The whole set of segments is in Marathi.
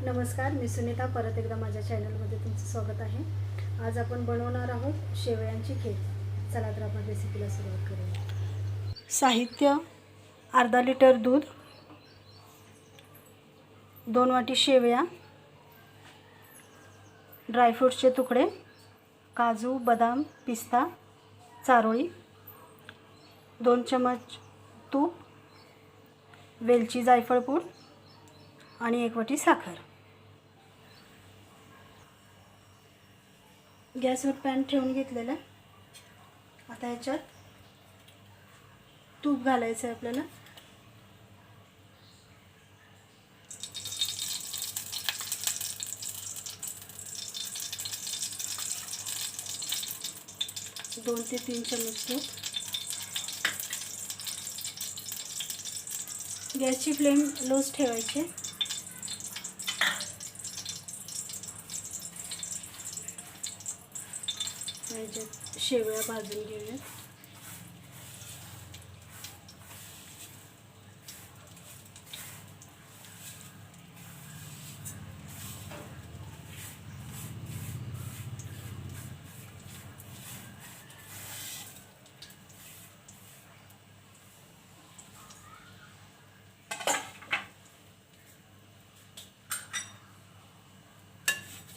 नमस्कार, मी सुनीता परत एकदा माझ्या चॅनलमध्ये तुमचं स्वागत आहे। आज आपण बनवणार आहोत शेवयांची खीर। चला तर आपण रेसिपीला सुरुवात करूया। साहित्य: अर्धा लिटर दूध, 2 वाटी शेवया, ड्रायफ्रूट्सचे तुकडे, काजू, बदाम, पिस्ता, चारोळी, 2 चमच तूप, वेलची, जायफळ पूड आणि 1 वाटी साखर। गॅसवर पॅन ठेवून घेतलेला। आता याच्यात तूप घालायचं आहे आपल्याला। दोन ते 3 चमच तूप। गॅसची फ्लेम लोच ठेवायची। याच्यात शेवया भाजून घेऊया।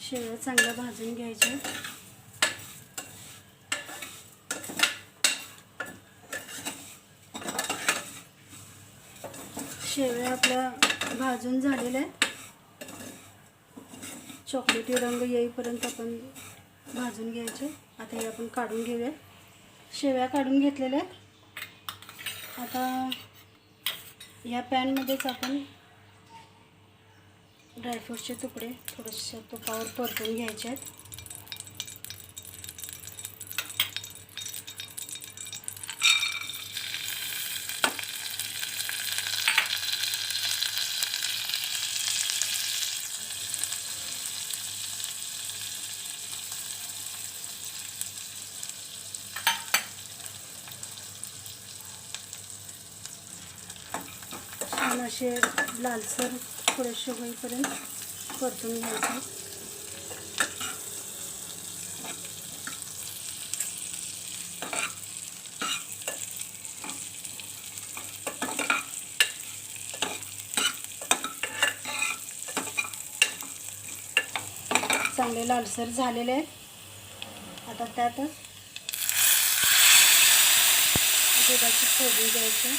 शेवया चांगल्या भाजून घ्यायच्या। शेवया आपल्या भाजून झालेल्या आहेत। चॉकलेटी रंग येईपर्यंत आपण भाजून घ्यायचे। आता हे आपण काढून घेऊया। शेवया काढून घेतलेल्या आहेत। आता या पॅनमध्येच आपण ड्रायफ्रूटचे तुकडे थोडेसे तुपावर परतून घ्यायचे आहेत। छान असे लालसर थोडेसे होईपर्यंत परतून घ्यायचे। चांगले लालसर झालेले आहेत। आता त्यातच दुधाची फोडणी द्यायची।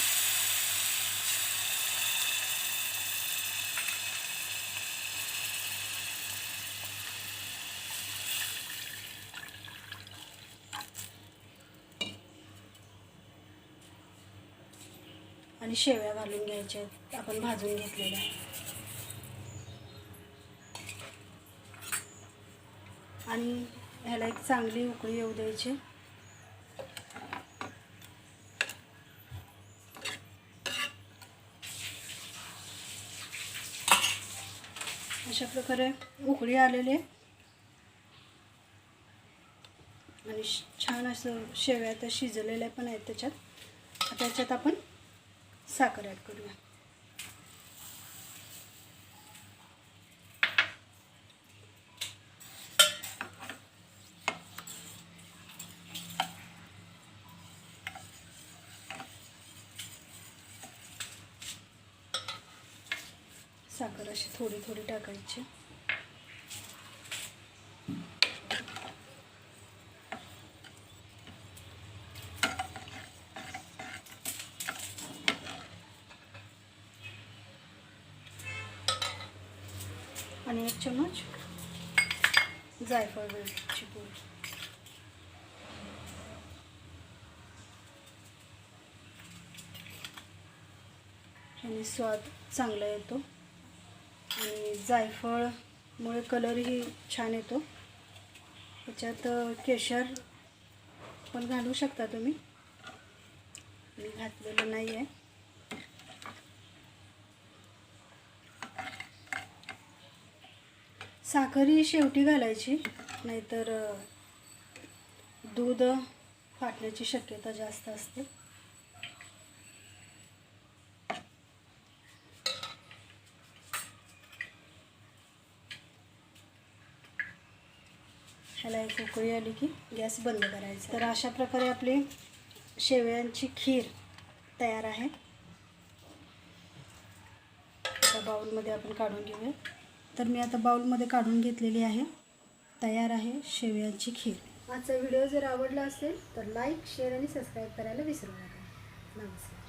आणि शेवया घालून घ्यायच्या आपण भाजून घेतलेल्या। आणि ह्याला एक चांगली उकळी येऊ द्यायची। अशा प्रकारे उकळी आलेली आहे आणि छान असं शेवया तर शिजलेल्या पण आहेत त्याच्यात। आता त्याच्यात आपण साखर ॲड करूया। साखर अशी थोडी थोडी टाकायची। आणि 1 चमच जायफळ वेलची पूड। ह्याने स्वाद चांगला येतो आणि जायफळमुळे कलरही छान येतो। त्याच्यात केशर पण घालू शकता तुम्ही, मी घातलेलं नाही आहे। साखर ही शेवटी घालायची, नाहीतर दूध फाटण्याची शक्यता जास्त असते। ह्याला एक उकळी आली की गॅस बंद करायचा. तर अशा प्रकारे आपली शेवयांची खीर तयार आहे. आता बाउलमध्ये आपण काढून घेऊया. तर मी आता बाउलमध्ये काढून घेतलेली आहे. तयार आहे शेवयांची खीर. आजचा व्हिडिओ जर आवडला असेल तर लाईक, शेअर आणि सबस्क्राईब करायला विसरू नका. नमस्कार.